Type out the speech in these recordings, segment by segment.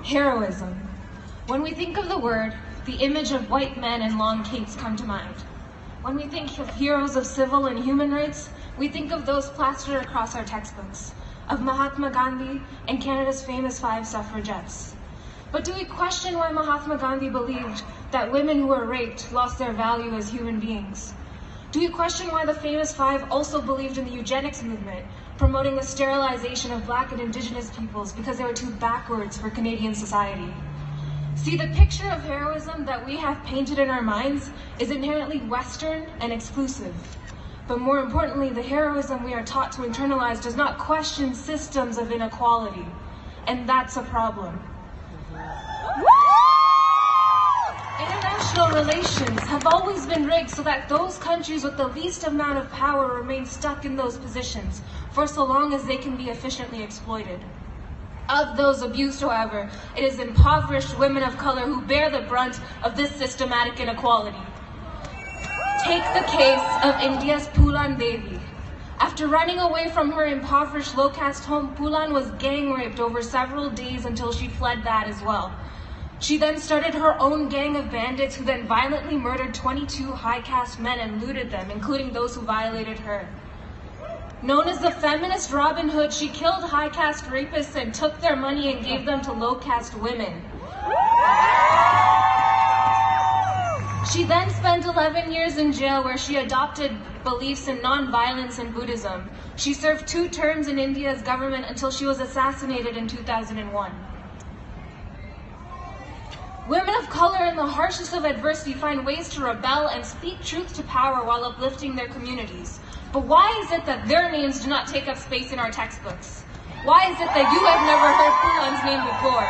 Heroism. When we think of the word, the image of white men in long capes come to mind. When we think of heroes of civil and human rights, we think of those plastered across our textbooks, of Mahatma Gandhi and Canada's famous 5 suffragettes. But do we question why Mahatma Gandhi believed that women who were raped lost their value as human beings? Do we question why the famous 5 also believed in the eugenics movement, promoting the sterilization of Black and Indigenous peoples because they were too backwards for Canadian society? See, the picture of heroism that we have painted in our minds is inherently Western and exclusive. But more importantly, the heroism we are taught to internalize does not question systems of inequality. And that's a problem. International relations have always been rigged so that those countries with the least amount of power remain stuck in those positions for so long as they can be efficiently exploited. Of those abused, however, it is impoverished women of color who bear the brunt of this systematic inequality. Take the case of India's Poolan Devi. After running away from her impoverished low-caste home, Poolan was gang-raped over several days until she fled that as well. She then started her own gang of bandits who then violently murdered 22 high-caste men and looted them, including those who violated her. Known as the feminist Robin Hood, she killed high-caste rapists and took their money and gave them to low-caste women. She then spent 11 years in jail where she adopted beliefs in non-violence and Buddhism. She served 2 terms in India's government until she was assassinated in 2001. Women of color in the harshest of adversity find ways to rebel and speak truth to power while uplifting their communities. But why is it that their names do not take up space in our textbooks? Why is it that you have never heard Poolan's name before?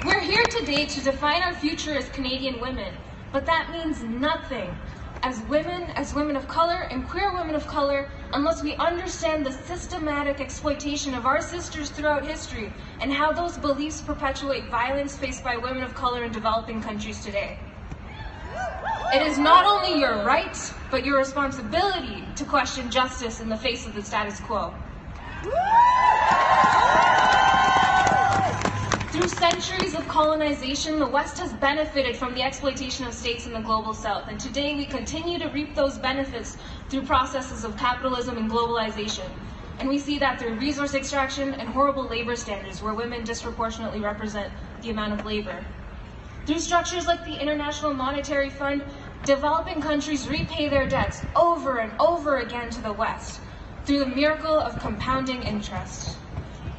We're here today to define our future as Canadian women, but that means nothing as women of color and queer women of color, unless we understand the systematic exploitation of our sisters throughout history and how those beliefs perpetuate violence faced by women of color in developing countries today. It is not only your right, but your responsibility to question justice in the face of the status quo. Through centuries of colonization, the West has benefited from the exploitation of states in the global South, and today we continue to reap those benefits through processes of capitalism and globalization. And we see that through resource extraction and horrible labor standards where women disproportionately represent the amount of labor. Through structures like the International Monetary Fund, developing countries repay their debts over and over again to the West through the miracle of compounding interest.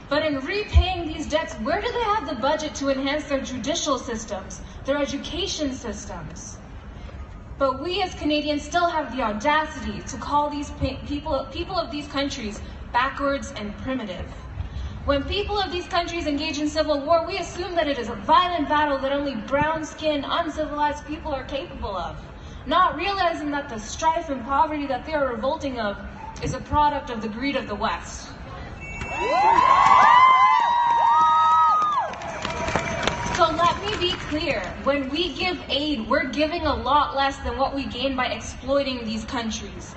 But in repaying these debts, where do they have the budget to enhance their judicial systems, their education systems? But we as Canadians still have the audacity to call these people of these countries backwards and primitive. When people of these countries engage in civil war, we assume that it is a violent battle that only brown-skinned, uncivilized people are capable of, not realizing that the strife and poverty that they are revolting of is a product of the greed of the West. So let me be clear, when we give aid, we're giving a lot less than what we gain by exploiting these countries.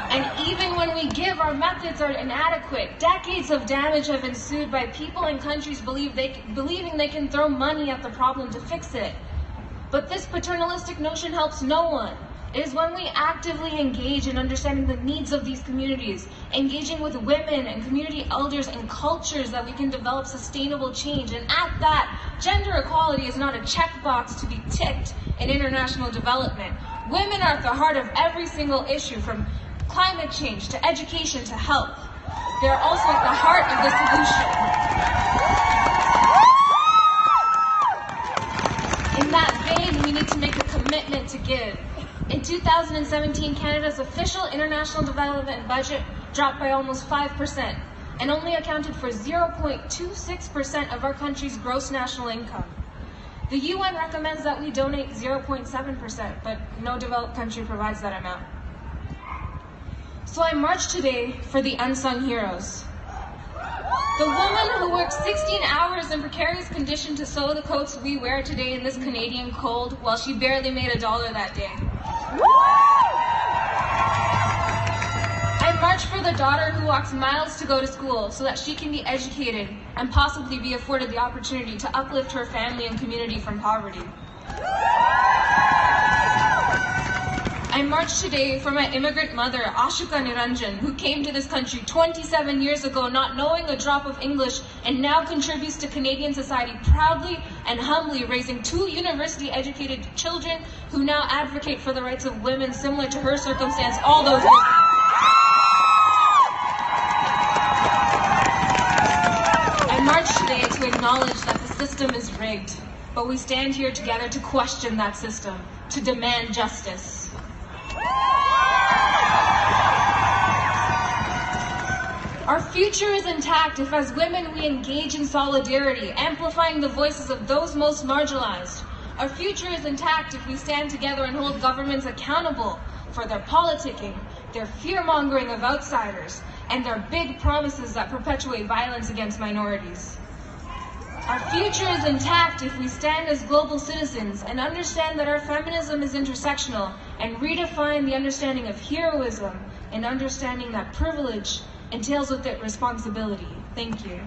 And even when we give, our methods are inadequate. Decades of damage have ensued by people and countries believing they can throw money at the problem to fix it. But this paternalistic notion helps no one. It is when we actively engage in understanding the needs of these communities, engaging with women and community elders and cultures, that we can develop sustainable change. And at that, gender equality is not a checkbox to be ticked in international development. Women are at the heart of every single issue, from climate change to education to health. They're also at the heart of the solution. In that vein, we need to make a commitment to give. In 2017, Canada's official international development budget dropped by almost 5% and only accounted for 0.26% of our country's gross national income. The UN recommends that we donate 0.7%, but no developed country provides that amount. So I march today for the unsung heroes. The woman who worked 16 hours in precarious conditions to sew the coats we wear today in this Canadian cold while she barely made $1 that day. march for the daughter who walks miles to go to school so that she can be educated and possibly be afforded the opportunity to uplift her family and community from poverty. I march today for my immigrant mother, Kassandra Neranjan, who came to this country 27 years ago not knowing a drop of English and now contributes to Canadian society proudly and humbly, raising 2 university-educated children who now advocate for the rights of women similar to her circumstance all those years ago. I march today to acknowledge that the system is rigged, but we stand here together to question that system, to demand justice. Our future is intact if as women we engage in solidarity, amplifying the voices of those most marginalized. Our future is intact if we stand together and hold governments accountable for their politicking, their fear-mongering of outsiders, and their big promises that perpetuate violence against minorities. Our future is intact if we stand as global citizens and understand that our feminism is intersectional and redefine the understanding of heroism and understanding that privilege entails with it responsibility. Thank you.